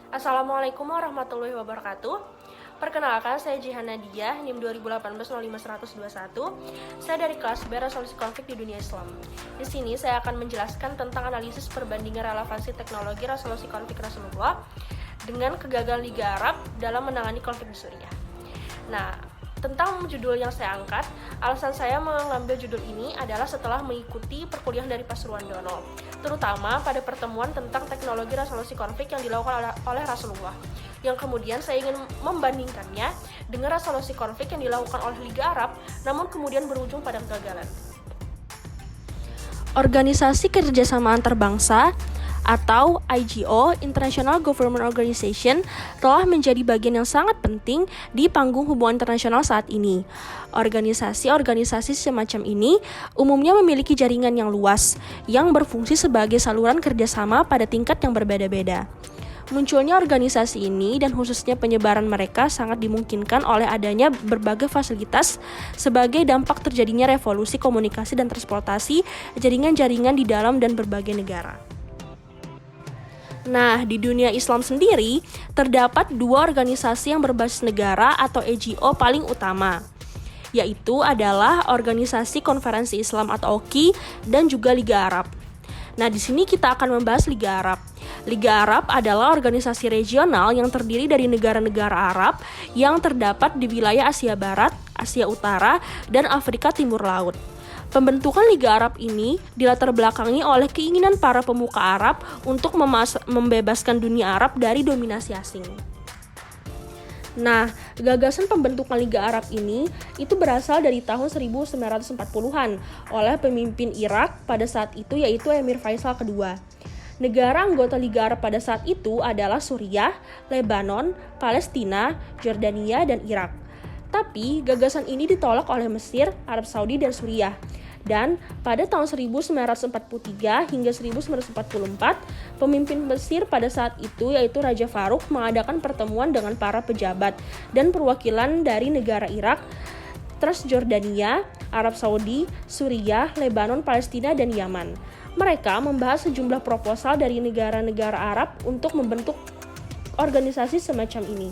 Assalamualaikum warahmatullahi wabarakatuh. Perkenalkan, saya Jihan Nadia, NIM 2018-05121. Saya dari kelas B Resolusi Konflik di Dunia Islam. Di sini saya akan menjelaskan tentang analisis perbandingan relevansi teknologi resolusi konflik Rasulullah dengan kegagalan Liga Arab dalam menangani konflik di Suriah. Nah, tentang judul yang saya angkat, alasan saya mengambil judul ini adalah setelah mengikuti perkuliahan dari Pak Surwandono, terutama pada pertemuan tentang teknologi resolusi konflik yang dilakukan oleh Rasulullah, yang kemudian saya ingin membandingkannya dengan resolusi konflik yang dilakukan oleh Liga Arab, namun kemudian berujung pada kegagalan. Organisasi Kerjasama Antarbangsa atau IGO, International Government Organization, telah menjadi bagian yang sangat penting di panggung hubungan internasional saat ini. Organisasi-organisasi semacam ini umumnya memiliki jaringan yang luas, yang berfungsi sebagai saluran kerjasama pada tingkat yang berbeda-beda. Munculnya organisasi ini dan khususnya penyebaran mereka sangat dimungkinkan oleh adanya berbagai fasilitas sebagai dampak terjadinya revolusi komunikasi dan transportasi jaringan-jaringan di dalam dan berbagai negara. Nah, di dunia Islam sendiri, terdapat dua organisasi yang berbasis negara atau EGO paling utama, yaitu adalah Organisasi Konferensi Islam atau OKI dan juga Liga Arab. Nah, di sini kita akan membahas Liga Arab. Liga Arab adalah organisasi regional yang terdiri dari negara-negara Arab yang terdapat di wilayah Asia Barat, Asia Utara, dan Afrika Timur Laut. Pembentukan Liga Arab ini dilatar belakangi oleh keinginan para pemuka Arab untuk membebaskan dunia Arab dari dominasi asing. Nah, gagasan pembentukan Liga Arab ini itu berasal dari tahun 1940-an oleh pemimpin Irak pada saat itu, yaitu Emir Faisal II. Negara anggota Liga Arab pada saat itu adalah Suriah, Lebanon, Palestina, Jordania, dan Irak. Tapi gagasan ini ditolak oleh Mesir, Arab Saudi, dan Suriah. Dan pada tahun 1943 hingga 1944, pemimpin Mesir pada saat itu yaitu Raja Farouk mengadakan pertemuan dengan para pejabat dan perwakilan dari negara Irak, Transjordania, Arab Saudi, Suriah, Lebanon, Palestina, dan Yaman. Mereka membahas sejumlah proposal dari negara-negara Arab untuk membentuk organisasi semacam ini.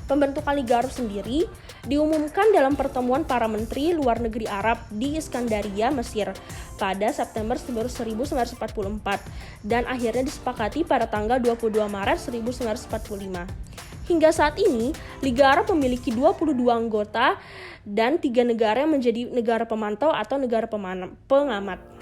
Pembentukan Liga Arab sendiri diumumkan dalam pertemuan para menteri luar negeri Arab di Iskandaria, Mesir pada September 1944 dan akhirnya disepakati pada tanggal 22 Maret 1945. Hingga saat ini, Liga Arab memiliki 22 anggota dan 3 negara yang menjadi negara pemantau atau negara pengamat.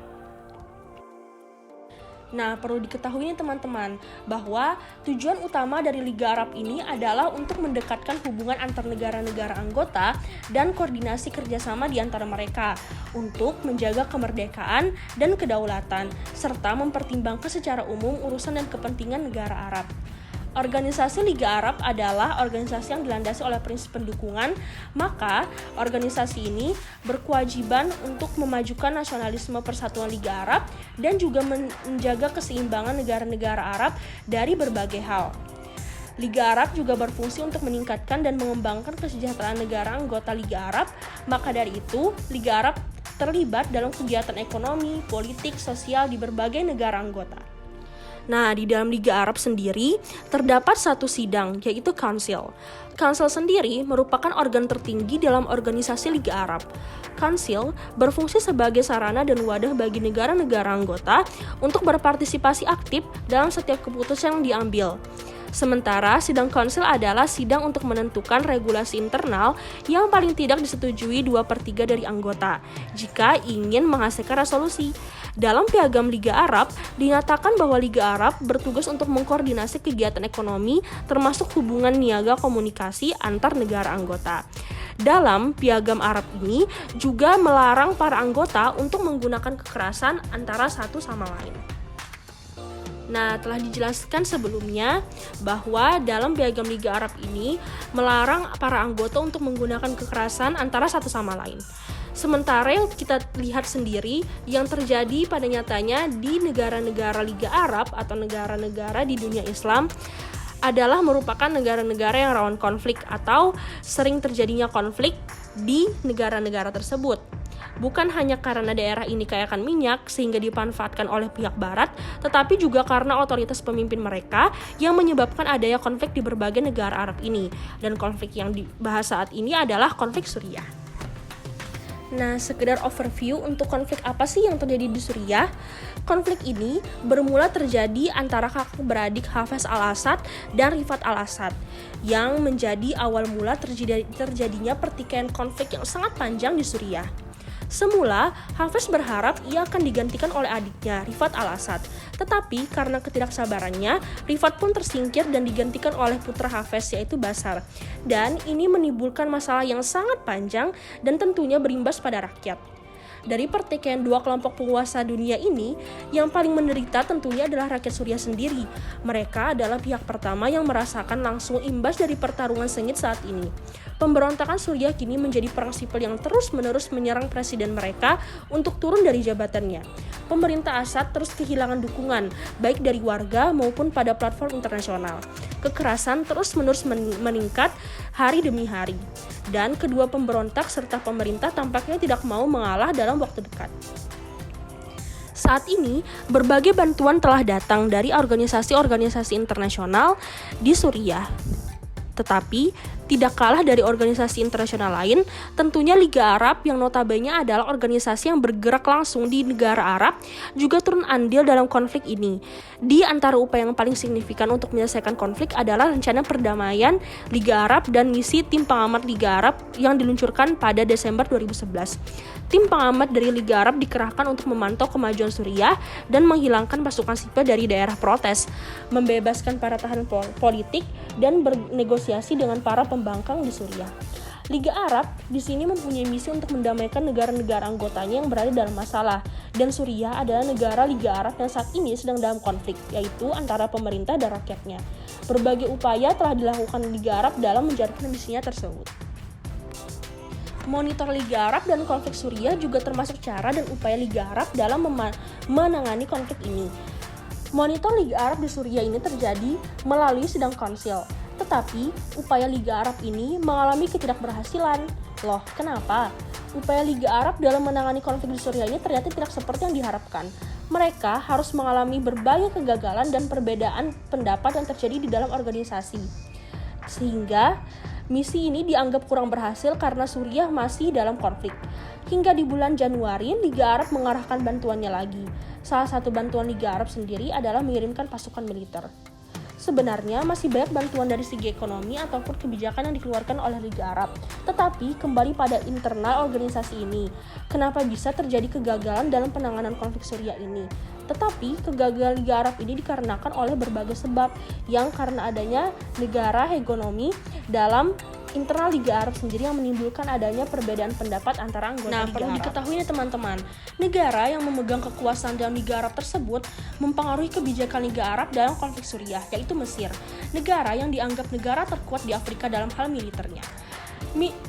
Nah, perlu diketahui nih teman-teman, bahwa tujuan utama dari Liga Arab ini adalah untuk mendekatkan hubungan antar negara-negara anggota dan koordinasi kerjasama di antara mereka untuk menjaga kemerdekaan dan kedaulatan, serta mempertimbangkan secara umum urusan dan kepentingan negara Arab. Organisasi Liga Arab adalah organisasi yang dilandasi oleh prinsip pendukungan, maka organisasi ini berkewajiban untuk memajukan nasionalisme persatuan Liga Arab dan juga menjaga keseimbangan negara-negara Arab dari berbagai hal. Liga Arab juga berfungsi untuk meningkatkan dan mengembangkan kesejahteraan negara anggota Liga Arab, maka dari itu Liga Arab terlibat dalam kegiatan ekonomi, politik, sosial di berbagai negara anggota. Nah, di dalam Liga Arab sendiri terdapat satu sidang, yaitu Council. Council sendiri merupakan organ tertinggi dalam organisasi Liga Arab. Council berfungsi sebagai sarana dan wadah bagi negara-negara anggota untuk berpartisipasi aktif dalam setiap keputusan yang diambil. Sementara sidang konsil adalah sidang untuk menentukan regulasi internal yang paling tidak disetujui 2/3 dari anggota jika ingin menghasilkan resolusi. Dalam piagam Liga Arab dinyatakan bahwa Liga Arab bertugas untuk mengkoordinasi kegiatan ekonomi termasuk hubungan niaga komunikasi antar negara anggota. Dalam piagam Arab ini juga melarang para anggota untuk menggunakan kekerasan antara satu sama lain. Nah, telah dijelaskan sebelumnya bahwa dalam piagam Liga Arab ini melarang para anggota untuk menggunakan kekerasan antara satu sama lain. Sementara yang kita lihat sendiri yang terjadi pada nyatanya di negara-negara Liga Arab atau negara-negara di dunia Islam adalah merupakan negara-negara yang rawan konflik atau sering terjadinya konflik di negara-negara tersebut. Bukan hanya karena daerah ini kaya akan minyak sehingga dimanfaatkan oleh pihak barat, tetapi juga karena otoritas pemimpin mereka yang menyebabkan adanya konflik di berbagai negara Arab ini. Dan konflik yang dibahas saat ini adalah konflik Suriah. Nah, sekedar overview untuk konflik apa sih yang terjadi di Suriah? Konflik ini bermula terjadi antara kakak beradik Hafez al-Assad dan Rifat al-Assad yang menjadi awal mula terjadinya pertikaian konflik yang sangat panjang di Suriah. Semula, Hafez berharap ia akan digantikan oleh adiknya, Rifat al-Assad. Tetapi karena ketidaksabarannya, Rifat pun tersingkir dan digantikan oleh putra Hafez yaitu Bashar. Dan ini menimbulkan masalah yang sangat panjang dan tentunya berimbas pada rakyat. Dari pertikaian dua kelompok penguasa dunia ini, yang paling menderita tentunya adalah rakyat Suriah sendiri. Mereka adalah pihak pertama yang merasakan langsung imbas dari pertarungan sengit saat ini. Pemberontakan Suriah kini menjadi perang sipil yang terus-menerus menyerang presiden mereka untuk turun dari jabatannya. Pemerintah Assad terus kehilangan dukungan, baik dari warga maupun pada platform internasional. Kekerasan terus-menerus meningkat hari demi hari. Dan kedua pemberontak serta pemerintah tampaknya tidak mau mengalah dalam waktu dekat. Saat ini, berbagai bantuan telah datang dari organisasi-organisasi internasional di Suriah. Tetapi, tidak kalah dari organisasi internasional lain, tentunya Liga Arab yang notabene adalah organisasi yang bergerak langsung di negara Arab juga turun andil dalam konflik ini. Di antara upaya yang paling signifikan untuk menyelesaikan konflik adalah rencana perdamaian Liga Arab dan misi tim pengamat Liga Arab yang diluncurkan pada Desember 2011. Tim pengamat dari Liga Arab dikerahkan untuk memantau kemajuan Suriah dan menghilangkan pasukan sipil dari daerah protes, membebaskan para tahanan politik, dan bernegosiasi dengan para pembangkang di Suriah. Liga Arab di sini mempunyai misi untuk mendamaikan negara-negara anggotanya yang berada dalam masalah, dan Suriah adalah negara Liga Arab yang saat ini sedang dalam konflik, yaitu antara pemerintah dan rakyatnya. Berbagai upaya telah dilakukan Liga Arab dalam menjalankan misinya tersebut. Monitor Liga Arab dan konflik Suriah juga termasuk cara dan upaya Liga Arab dalam menangani konflik ini. Monitor Liga Arab di Suriah ini terjadi melalui sidang konsil. Tetapi, upaya Liga Arab ini mengalami ketidakberhasilan. Loh, kenapa? Upaya Liga Arab dalam menangani konflik di Suriah ini ternyata tidak seperti yang diharapkan. Mereka harus mengalami berbagai kegagalan dan perbedaan pendapat yang terjadi di dalam organisasi. Sehingga, misi ini dianggap kurang berhasil karena Suriah masih dalam konflik. Hingga di bulan Januari, Liga Arab mengarahkan bantuannya lagi. Salah satu bantuan Liga Arab sendiri adalah mengirimkan pasukan militer. Sebenarnya masih banyak bantuan dari segi ekonomi ataupun kebijakan yang dikeluarkan oleh Liga Arab. Tetapi kembali pada internal organisasi ini. Kenapa bisa terjadi kegagalan dalam penanganan konflik Suriah ini? Tetapi kegagalan Liga Arab ini dikarenakan oleh berbagai sebab yang karena adanya negara hegemonik dalam internal Liga Arab sendiri yang menimbulkan adanya perbedaan pendapat antara anggota Liga Arab. Nah, perlu diketahui nih teman-teman, negara yang memegang kekuasaan dalam Liga Arab tersebut mempengaruhi kebijakan Liga Arab dalam konflik Suriah, yaitu Mesir, negara yang dianggap negara terkuat di Afrika dalam hal militernya.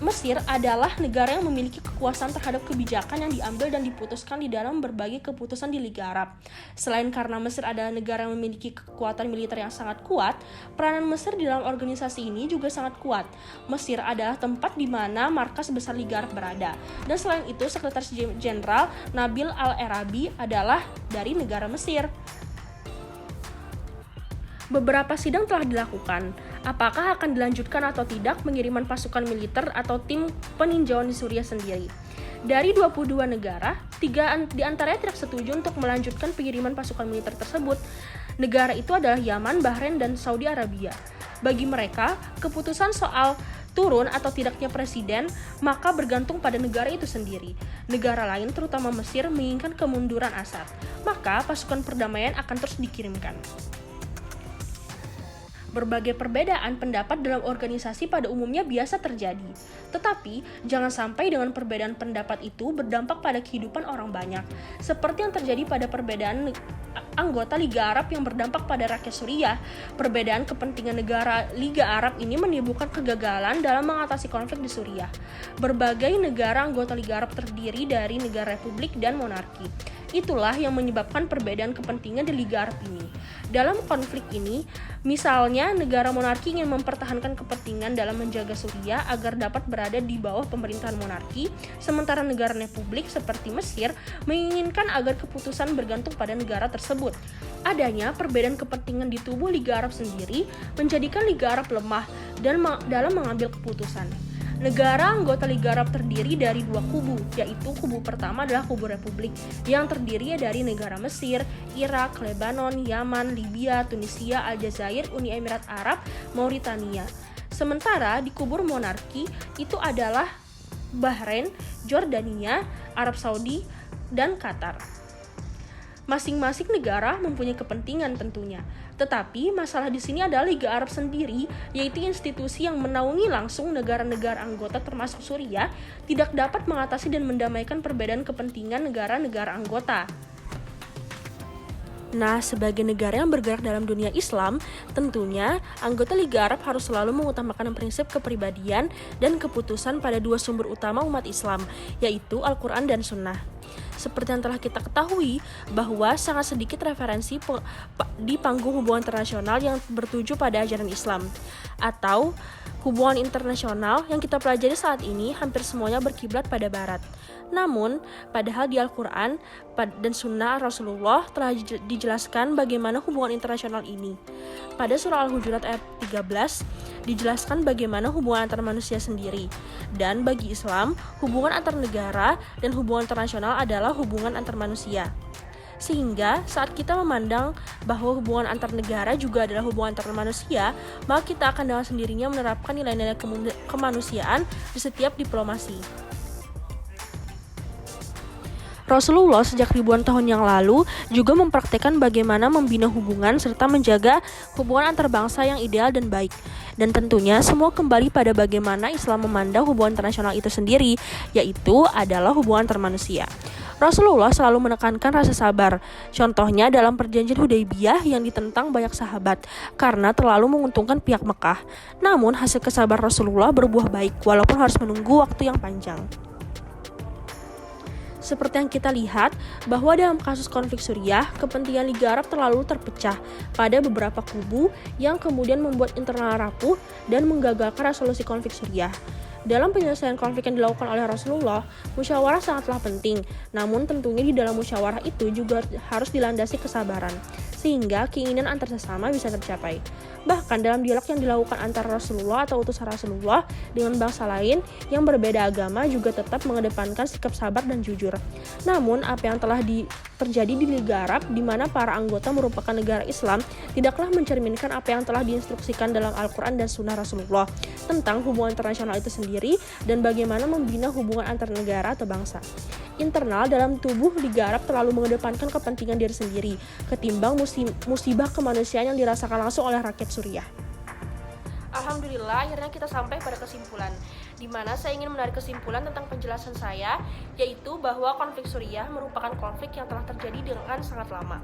Mesir adalah negara yang memiliki kekuasaan terhadap kebijakan yang diambil dan diputuskan di dalam berbagai keputusan di Liga Arab. Selain karena Mesir adalah negara yang memiliki kekuatan militer yang sangat kuat, peranan Mesir di dalam organisasi ini juga sangat kuat. Mesir adalah tempat di mana markas besar Liga Arab berada. Dan selain itu, Sekretaris Jenderal Nabil Al-Arabi adalah dari negara Mesir. Beberapa sidang telah dilakukan. Apakah akan dilanjutkan atau tidak pengiriman pasukan militer atau tim peninjauan di Suriah sendiri? Dari 22 negara, 3 di antaranya tidak setuju untuk melanjutkan pengiriman pasukan militer tersebut. Negara itu adalah Yaman, Bahrain, dan Saudi Arabia. Bagi mereka, keputusan soal turun atau tidaknya presiden maka bergantung pada negara itu sendiri. Negara lain, terutama Mesir, menginginkan kemunduran Assad. Maka pasukan perdamaian akan terus dikirimkan. Berbagai perbedaan pendapat dalam organisasi pada umumnya biasa terjadi. Tetapi, jangan sampai dengan perbedaan pendapat itu berdampak pada kehidupan orang banyak. Seperti yang terjadi pada perbedaan anggota Liga Arab yang berdampak pada rakyat Suriah. Perbedaan kepentingan negara Liga Arab ini menimbulkan kegagalan dalam mengatasi konflik di Suriah. Berbagai negara anggota Liga Arab terdiri dari negara republik dan monarki. Itulah yang menyebabkan perbedaan kepentingan di Liga Arab ini. Dalam konflik ini, misalnya negara monarki ingin mempertahankan kepentingan dalam menjaga Suriah agar dapat berada di bawah pemerintahan monarki, sementara negara republik seperti Mesir menginginkan agar keputusan bergantung pada negara tersebut. Adanya perbedaan kepentingan di tubuh Liga Arab sendiri menjadikan Liga Arab lemah dalam mengambil keputusan. Negara anggota Liga Arab terdiri dari dua kubu, yaitu kubu pertama adalah kubu Republik yang terdiri dari negara Mesir, Irak, Lebanon, Yaman, Libya, Tunisia, Aljazair, Uni Emirat Arab, Mauritania. Sementara di kubu monarki itu adalah Bahrain, Jordania, Arab Saudi, dan Qatar. Masing-masing negara mempunyai kepentingan tentunya. Tetapi masalah di sini adalah Liga Arab sendiri, yaitu institusi yang menaungi langsung negara-negara anggota termasuk Suriah, tidak dapat mengatasi dan mendamaikan perbedaan kepentingan negara-negara anggota. Nah, sebagai negara yang bergerak dalam dunia Islam, tentunya anggota Liga Arab harus selalu mengutamakan prinsip kepribadian dan keputusan pada dua sumber utama umat Islam, yaitu Al-Quran dan Sunnah. Seperti yang telah kita ketahui, bahwa sangat sedikit referensi di panggung hubungan internasional yang bertuju pada ajaran Islam, atau hubungan internasional yang kita pelajari saat ini hampir semuanya berkiblat pada Barat. Namun, padahal di Al-Quran dan Sunnah Rasulullah telah dijelaskan bagaimana hubungan internasional ini. Pada surah Al-Hujurat ayat 13, dijelaskan bagaimana hubungan antar manusia sendiri. Dan bagi Islam, hubungan antar negara dan hubungan internasional adalah hubungan antar manusia. Sehingga saat kita memandang bahwa hubungan antar negara juga adalah hubungan antar manusia, maka kita akan dengan sendirinya menerapkan nilai-nilai kemanusiaan di setiap diplomasi. Rasulullah sejak ribuan tahun yang lalu juga mempraktikkan bagaimana membina hubungan serta menjaga hubungan antar bangsa yang ideal dan baik. Dan tentunya semua kembali pada bagaimana Islam memandang hubungan internasional itu sendiri, yaitu adalah hubungan antar manusia. Rasulullah selalu menekankan rasa sabar. Contohnya dalam perjanjian Hudaybiyah yang ditentang banyak sahabat karena terlalu menguntungkan pihak Mekah. Namun hasil kesabaran Rasulullah berbuah baik walaupun harus menunggu waktu yang panjang. Seperti yang kita lihat, bahwa dalam kasus konflik Suriah, kepentingan Liga Arab terlalu terpecah pada beberapa kubu yang kemudian membuat internal rapuh dan menggagalkan resolusi konflik Suriah. Dalam penyelesaian konflik yang dilakukan oleh Rasulullah, musyawarah sangatlah penting. Namun tentunya di dalam musyawarah itu juga harus dilandasi kesabaran, sehingga keinginan antar sesama bisa tercapai. Bahkan dalam dialog yang dilakukan antara Rasulullah atau utusan Rasulullah dengan bangsa lain yang berbeda agama juga tetap mengedepankan sikap sabar dan jujur. Namun apa yang telah terjadi di Liga Arab, di mana para anggota merupakan negara Islam, tidaklah mencerminkan apa yang telah diinstruksikan dalam Al-Quran dan Sunnah Rasulullah tentang hubungan internasional itu sendiri dan bagaimana membina hubungan antar negara atau bangsa. Internal dalam tubuh Liga Arab terlalu mengedepankan kepentingan diri sendiri ketimbang musibah kemanusiaan yang dirasakan langsung oleh rakyat Suriah. Alhamdulillah, akhirnya kita sampai pada kesimpulan, di mana saya ingin menarik kesimpulan tentang penjelasan saya, yaitu bahwa konflik Suriah merupakan konflik yang telah terjadi dengan sangat lama.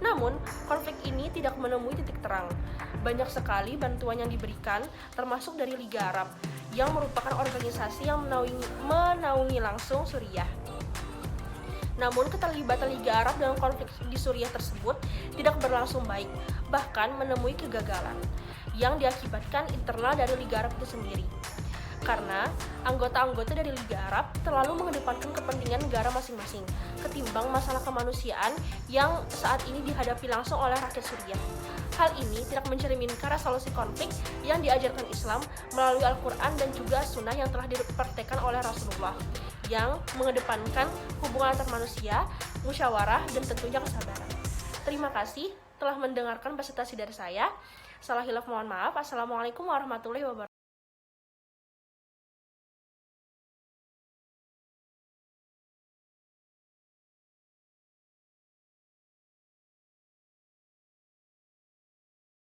Namun, konflik ini tidak menemui titik terang. Banyak sekali bantuan yang diberikan, termasuk dari Liga Arab, yang merupakan organisasi yang menaungi langsung Suriah. Namun, keterlibatan Liga Arab dalam konflik di Suriah tersebut tidak berlangsung baik, bahkan menemui kegagalan yang diakibatkan internal dari Liga Arab itu sendiri. Karena anggota-anggota dari Liga Arab terlalu mengedepankan kepentingan negara masing-masing ketimbang masalah kemanusiaan yang saat ini dihadapi langsung oleh rakyat Suriah. Hal ini tidak mencerminkan resolusi konflik yang diajarkan Islam melalui Al-Quran dan juga Sunnah yang telah dipraktekkan oleh Rasulullah, yang mengedepankan hubungan antar manusia, musyawarah, dan tentunya kesabaran. Terima kasih telah mendengarkan presentasi dari saya. Salah hilaf mohon maaf. Assalamualaikum warahmatullahi wabarakatuh.